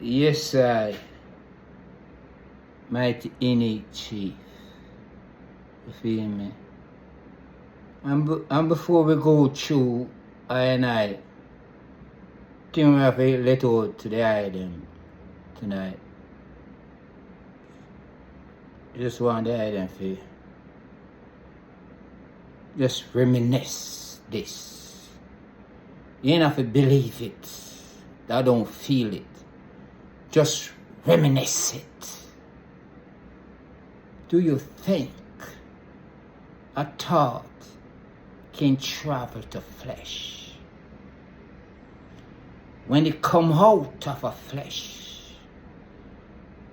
Yes, I, mighty ineek chief. You feel me? And before we go through, I think we have to let out to the item tonight. I just want the item for just reminisce this. You ain't have to believe it. I don't feel it. Just reminisce it. Do you think a thought can travel to flesh? When it come out of a flesh,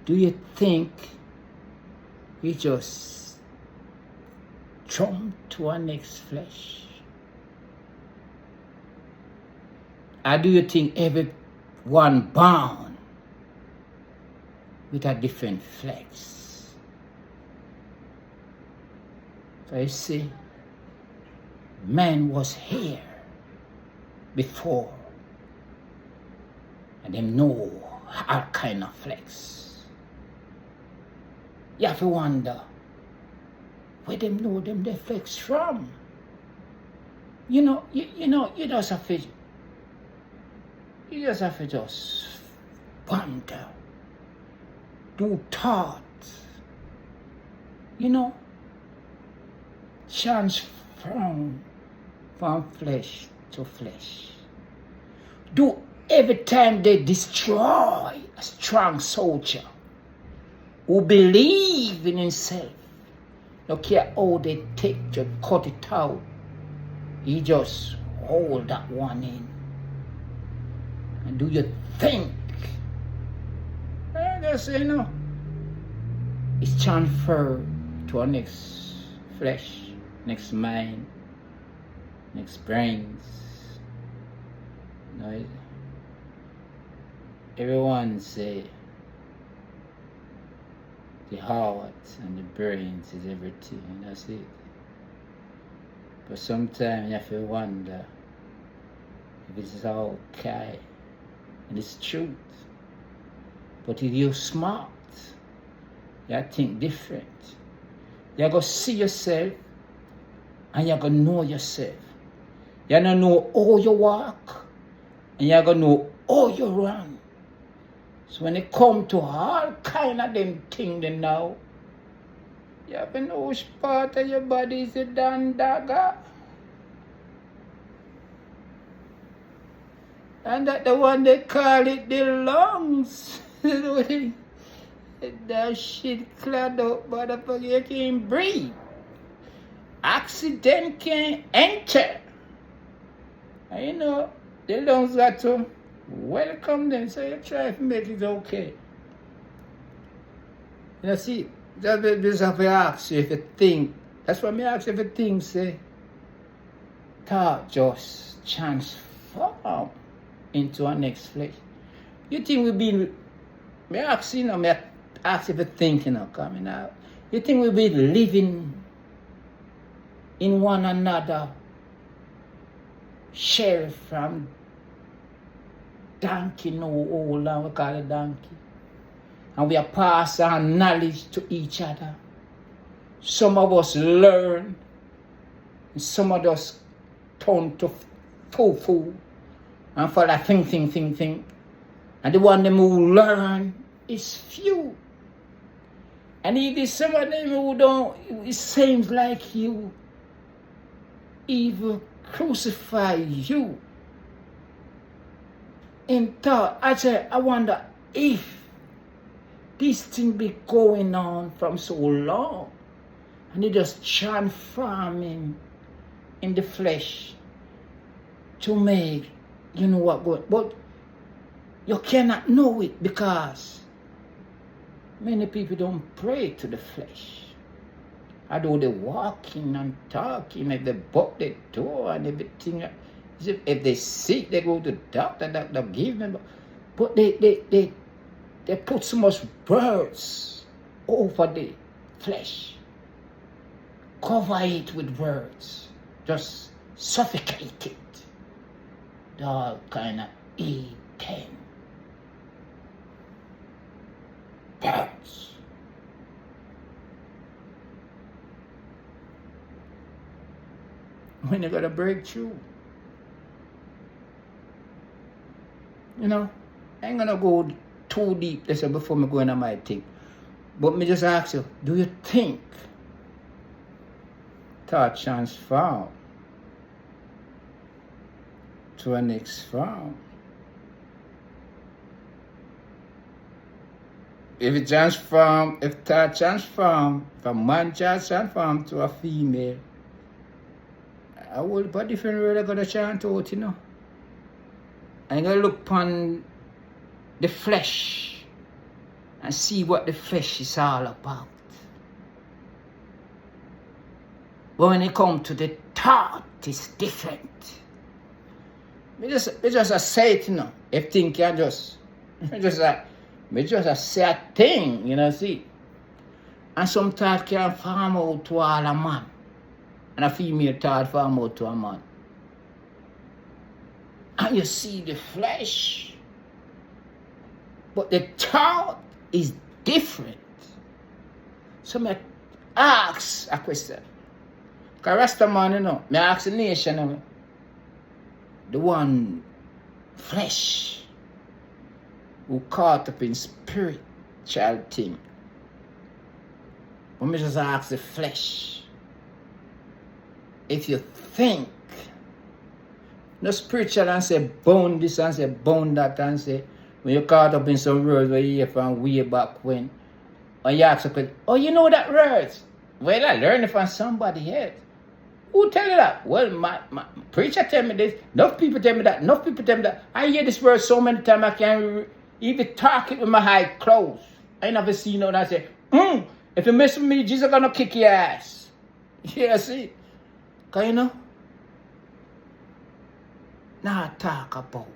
do you think it just jump to our next flesh? Or do you think everyone born with a different flex? So you see, man was here before, and them know all kind of flex. You have to wonder where them know them they flex from. You just have to just wonder, do thought, transform from flesh to flesh. Do every time they destroy a strong soldier who believe in himself, no care how they take to cut it out, he just hold that one in. And do you think just it's transferred to our next flesh, next mind, next brains? Everyone say the heart and the brains is everything, and that's it. But sometimes you have to wonder if it's all okay and it's truth. But if you're smart, you think different. You're going to see yourself and you're going to know yourself. You're going to know how you walk and you're going to know how you run. So when it come to all kind of them things now, you have to know which part of your body is the damn dagger. And that the one they call it the lungs. That shit cloud up, motherfucker, you can't breathe. Oxygen can't enter. And the lungs got to welcome them, so you try to make it okay. See, that's have to ask you if you think. That's what me ask you if you think, say, thought just transform into our next flesh. You think we've been, me ask if you think, coming out. You think we'll be living in one another share from donkey, no old, and we call it donkey. And we are pass our knowledge to each other. Some of us learn, and some of us turn to foo-foo, and for that think. And the one them who learn is few. And it is some of them who don't, it seems like you even crucify you in thought. I wonder if this thing be going on from so long and it just transforming in the flesh to make what good. But you cannot know it because many people don't pray to the flesh. Although they're walking and talking, if they book the door and everything. If they sick, they go to the doctor give them. But they put so much words over the flesh. Cover it with words. Just suffocate it. All kind of eating. when you gotta break through. You know, I ain't gonna go too deep this before me go into my thing. But me just ask you, do you think thought transform to a next form? If thought transform from man child transform to a female, I will put different word I gotta chant out, you know. I'm gonna look upon the flesh and see what the flesh is all about. But when it comes to the thought, it's different. Me just say it, you know. If thing can just say a thing, you know, see. And some thought can farm out to all a man. And a female thought farm out to a man. And you see the flesh. But the thought is different. So me ask a question. Because Rasta man, you know, me ask the nation, you know, the one flesh who caught up in spiritual thing. But me just ask the flesh, if you think, no spiritual and say bound this and say bound that and say, when you caught up in some words where you hear from way back when, and you ask a question, oh, you know that words? Well, I learned it from somebody else. Who tell you that? Well, my preacher tell me this. Enough people tell me that. Enough people tell me that. I hear this word so many times I can't even talk it with my eyes closed. I never see no that say, if you mess with me, Jesus gonna kick your ass. Yeah, see? Cause you know, now I talk about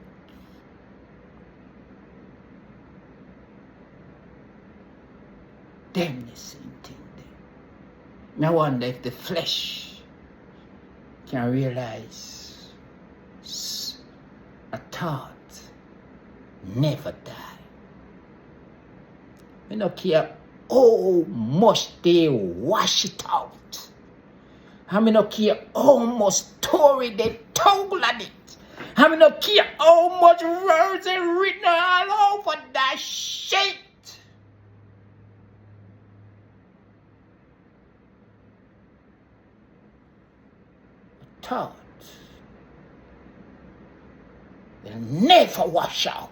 them the same thing there. I wonder if the flesh can realize a thought never die. I don't care how much they wash it out. I don't care how much story they told on it. I don't care how much words they written all over that shit. Thought will never wash out.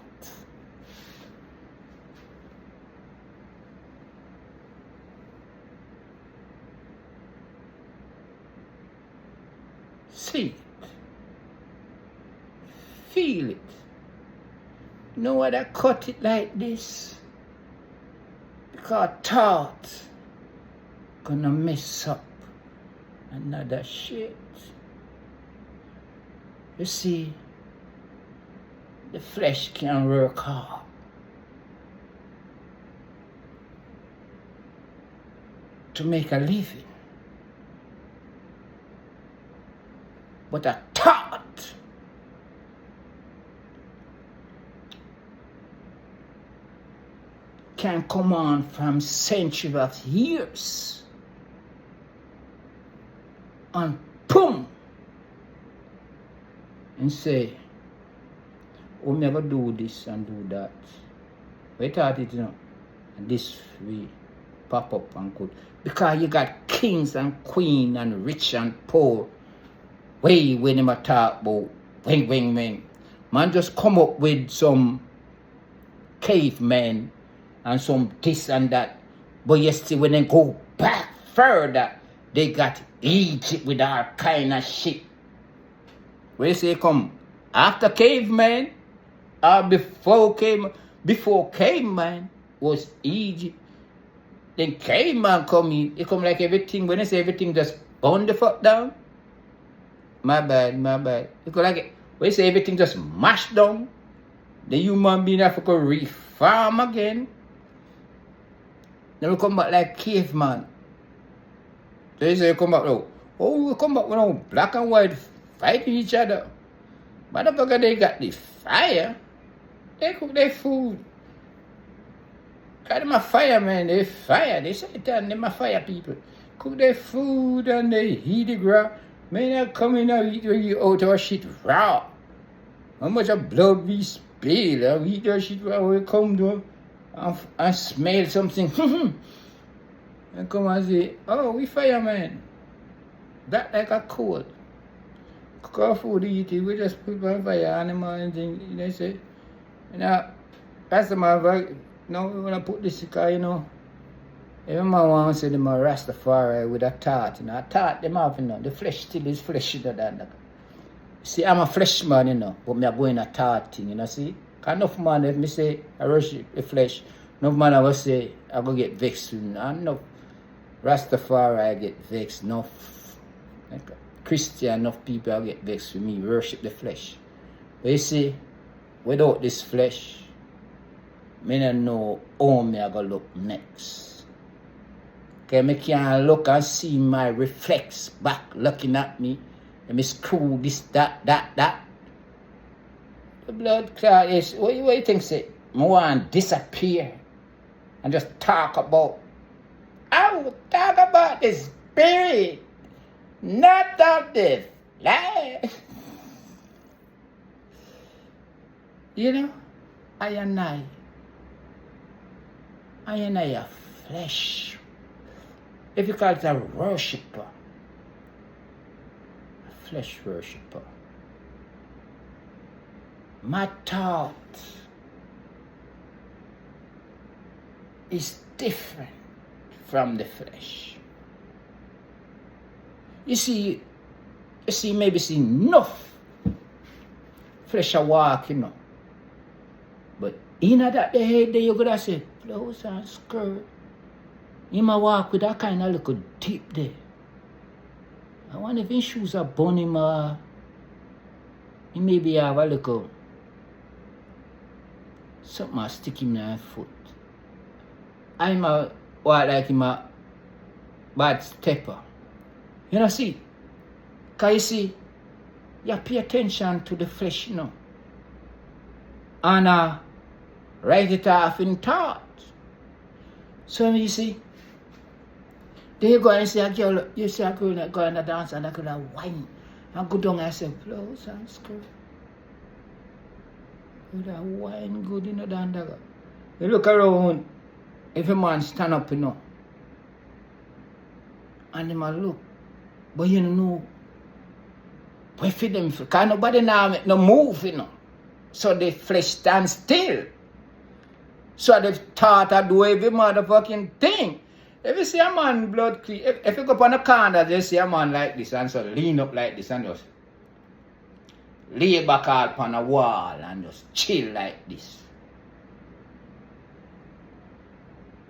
See it. Feel it. Know why I cut it like this? Because thought gonna mess up another shit. You see, the flesh can work hard. To make a living. But a thought can come on from centuries of years. And boom! And say, we'll never do this and do that. We thought it, you know, and this we pop up and good. Because you got kings and queens and rich and poor. Way when them talk about wing. Man just come up with some cavemen and some this and that. But you see when they go back further, they got Egypt with all kind of shit. Where you say come after caveman or before caveman was Egypt. Then caveman come in, it come like everything, when I say everything just burn the fuck down. My bad. You go like it. When you say everything just mashed down, the human being have to go reform again. Then we come back like caveman. So you say you come back now. Oh, we come back with no black and white fighting each other. Motherfucker, they got the fire. They cook their food. Cause them a fireman, they say them a fire people. Cook their food and they heat the ground. May not come in and eat you out our shit raw. How much of blood we spill, and we eat our shit raw, we come to and smell something. And come and say, oh, we fireman. That like a cold. Cook our food, eat it, we just put on fire, animal and things. They say, you know, that's the man, now we want to put this, because, you know, every man wants to say them a Rastafari with a tart, you know. A tart them have, you know. The flesh still is flesh, you know, that. See, I'm a flesh man, you know, but me a go in a tart thing, you know, see. Because enough man, if me say I worship the flesh, enough man I will say I go get vexed with me. And enough Rastafari I get vexed, enough like Christian, enough people I get vexed with me, worship the flesh. But you see, without this flesh, me don't know how me I go look next. Okay, me can't look and see my reflex back looking at me. Let me screw this, that. The blood clot is, what you think say? I want to disappear and just talk about, I will talk about the spirit, not of the life. You know, I and I a flesh. If you call it a worshipper, a flesh worshipper. My thought is different from the flesh. You see, maybe see enough flesh a walk, you know. But in that the head there you gotta say, blouse and skirt. You might walk with that kind of little tip there. I wonder if his shoes are bun him, he maybe have a little something I stick him in his foot. I'm a what like him a bad stepper. You know, see? Cause you see, you pay attention to the flesh, you know. And write it off in thought. So you see, there you go and see a girl, you see a girl that go and dance and a girl whine. And go down and say, blouse and skirt. With a wine good in the dandaga. You look around, if a man stand up, you know, and he might look, but you know, where for them, because nobody now make no move, you know. So the flesh stands still. So the thought I do every motherfucking thing. If you see a man blood clean, if you go up on a corner, just see a man like this and so lean up like this and just lay back out on a wall and just chill like this.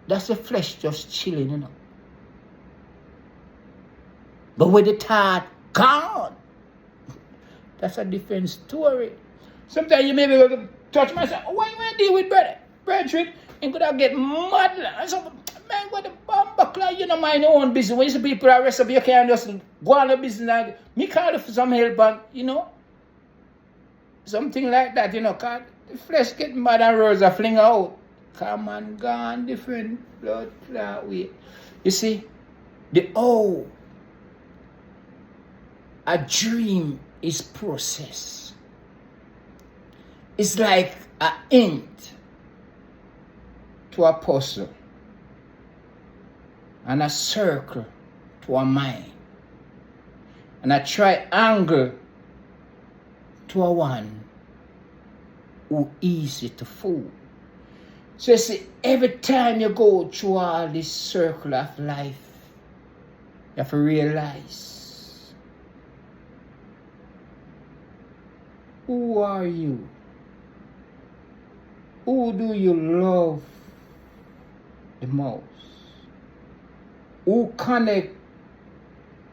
That's the flesh just chilling, you know. But with the thought gone, that's a different story. Sometimes you may be able to touch myself. Why you want to deal with brethren? And could I get mad? And so, man, what the bumper, you know, mind your own business. When you see people are rest of you can just go on the business and me call you for some help and, you know, something like that, you know, cause the flesh get mad and rose a fling out. Come and gone, different blood clot way. You see, a dream is process. It's like an int to a puzzle and a circle to a mind and a triangle to a one who easy to fool. So you see, every time you go through all this circle of life, you have to realize, who are you? Who do you love the most? Who connect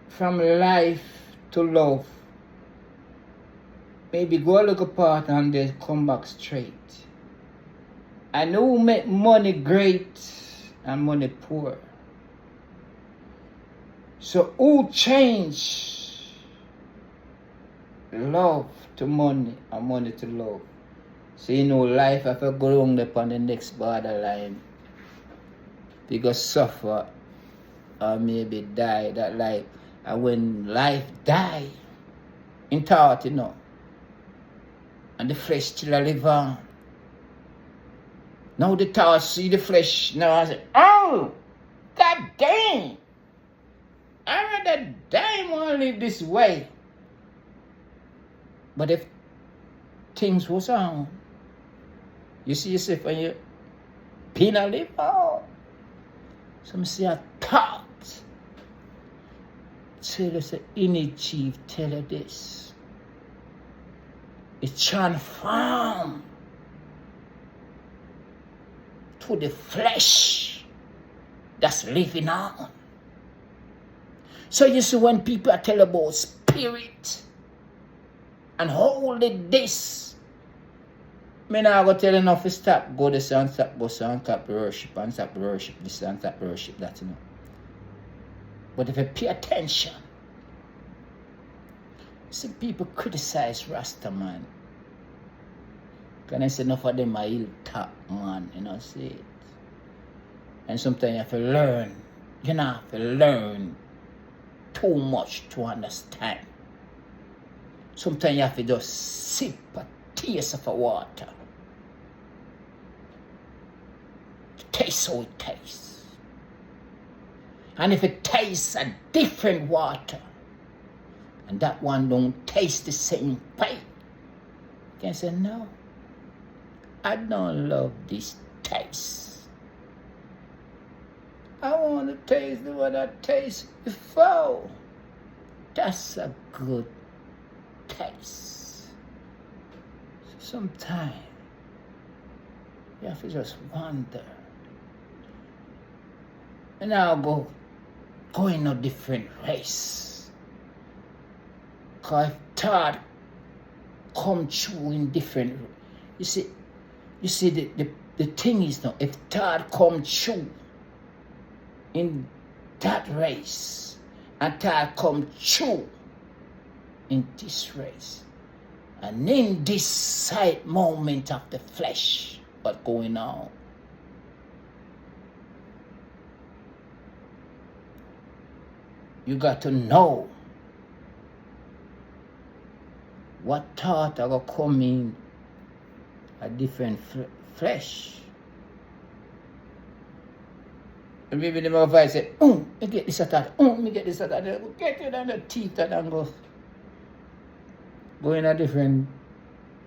from life to love? Maybe go a little part and then come back straight. And who make money great and money poor? So who change love to money and money to love? So you know life if I go wrong upon the next borderline, because suffer or maybe die, that life And when life die in thought, and the flesh still a live on. Now the thought see the flesh, now I say, oh, God damn. I rather die more live this way. But if things was on, you see yourself when you been a live on. Some say a thought. Tell us the ineek chief, tell her this. It transformed to the flesh that's living on. So you see when people tell about spirit and holy this, me not go tell enough to stop, go this and stop, go and stop worship and stop worship this and stop worship that, But if you pay attention, see people criticize Rasta man. Can I say enough of them are ill top man, see it. And sometimes you have to learn. You don't have to learn too much to understand. Sometimes you have to just sip a taste of a water. To taste how it tastes. And if it tastes a different water, and that one don't taste the same way, you can say, no, I don't love this taste. I want to taste the one I tasted before. That's a good taste. Sometimes you have to just wonder. And I'll go in a different race. Because thought come true in different. You see the thing is now, if thought come true in that race, and thought come true in this race, and in this side moment of the flesh, what's going on? You got to know what thought are going to come in a different flesh. And maybe the mother say, me get this at that, me get this at that. Get it on the teeth and go in a different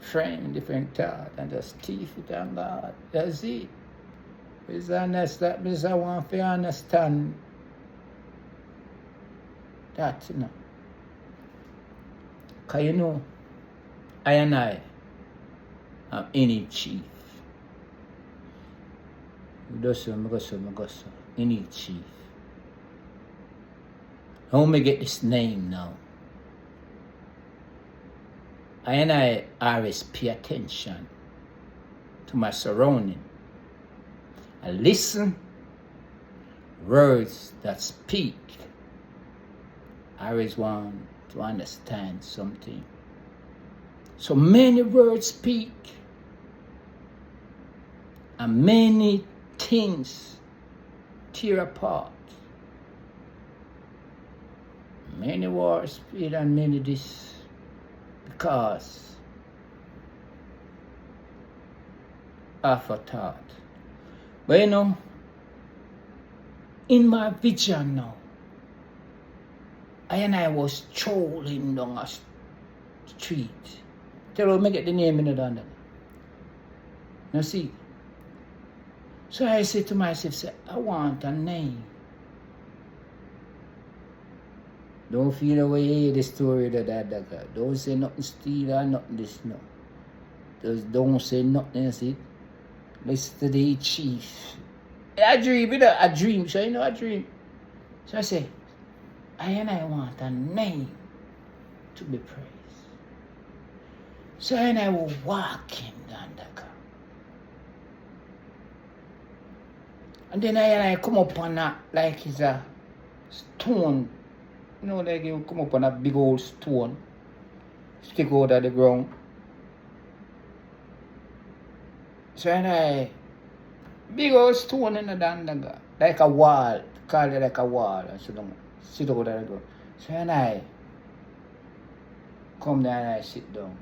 frame, different thought, and just teeth it and God. That's it. It's honest that means I want to understand that, Because I and I am ineek chief. Ineek chief. How me get this name now? I and I always pay attention to my surrounding. I listen words that speak. I always want to understand something. So many words speak, and many things tear apart. Many words speak and many this, because of a thought. But in my vision now, I was strolling down a street. Tell me get the name in the down there. Now see. So I said to myself, I want a name. Don't feel the way you hear the story that. Don't say nothing steal or nothing this, no. Just don't say nothing, see. Listen to the chief. I dream, I dream, so I dream. So I say, I want a name to be praised. So I was walking down the car. And then I come up on that, like it's a stone. Like you come up on a big old stone. Stick out of the ground. So I big old stone in the down the car. Like a wall. Call it like a wall. And sit out of the ground. So and I come there and I sit down.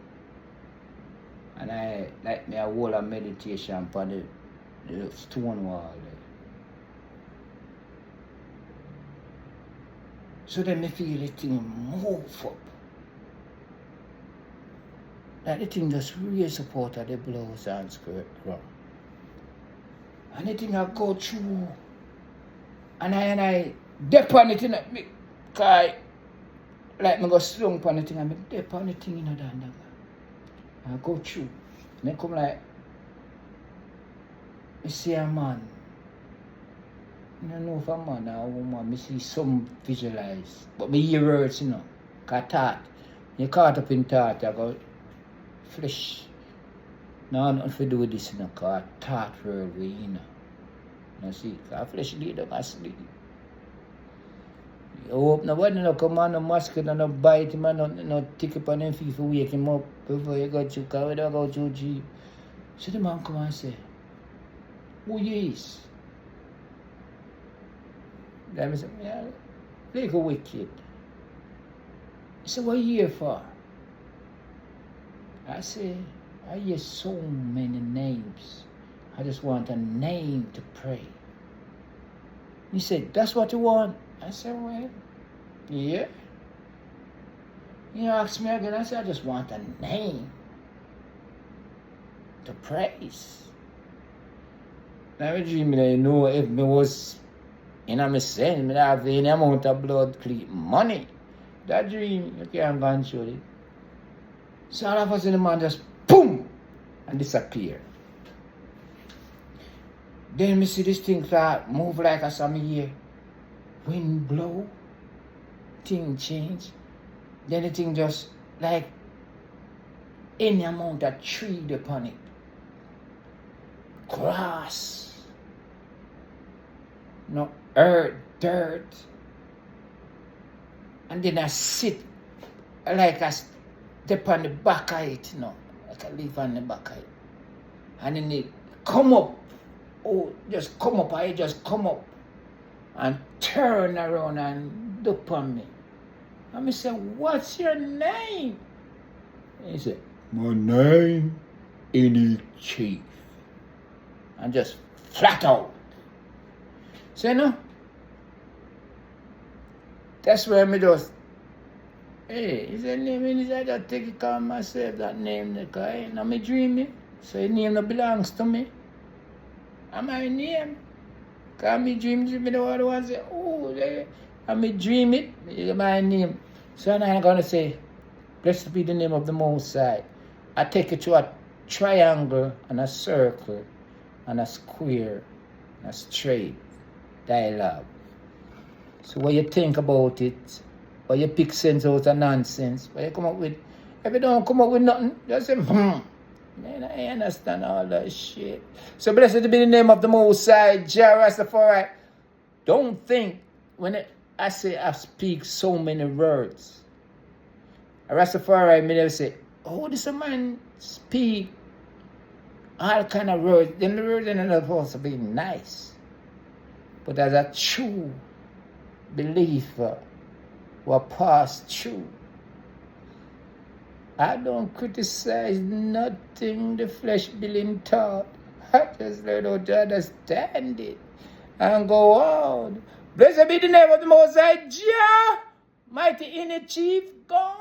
And I like me a whole of meditation upon the stone wall there. So then me feel the thing move up. Like the thing just raise up out of the blouse and skirt ground. And the thing I go through. And I dip on it in it. Cause like me go slung on the thing and I dip on the thing in the under. I go through. And then come like, I see a man. I don't know if a man or a woman, I see some visualize. But me hear words, you know. Cause thought. You caught up in thought, I go, flesh. No, nothing to do with this, you know. Cause thought world we, you know. You see, cause flesh lead them asleep. You hope nobody no come on, no mosquito, no bite him, no tick up on them feet for wake him up before you go to, cause we don't go to G. So the man come and say, who you is? Then I say, yeah, like a wicked. He said, what are you here for? I say, I hear so many names. I just want a name to pray. He said, that's what you want? I said, well, yeah. You ask me again, I said, I just want a name to praise. Now, I dream that you know if me was in a sin, me have any amount of blood clean money. That dream, you can't control it. So all of a sudden the man just boom and disappear. Then me see this thing start move like a summer year. Wind blow, thing change. Then the thing just like any amount of tree upon it. Grass. No earth, dirt. And then I sit like I step on the back of it, you know. Like I live on the back of it. And then it come up. Oh, just come up. I just come up. And turn around and look on me. And I said, what's your name? He said, my name is Chief. And just flat out. So, you know, that's where me just, hey, is that name in his I just take it on myself, that name, because I ain't me dreaming. So the name that belongs to me. And my name. Because me dream, me don't want to say, oh, and me dream it, it's my name. So I'm going to say, blessed be the name of the Most High. I take it to a triangle and a circle and a square and a straight dialogue. So what you think about it, or you pick sense out of nonsense, what you come up with, if you don't come up with nothing, just say, Man, I understand all that shit. So blessed be the name of the Most High, Jah Rastafari. Don't think when I say I speak so many words. Rastafari, me never say, oh, this a man speak all kind of words. Then the words are not supposed to be nice. But as a true believer who passed through, I don't criticize nothing the flesh building taught. I just learn how to understand it and go on. Blessed be the name of the Most High, Jah, mighty in the chief God.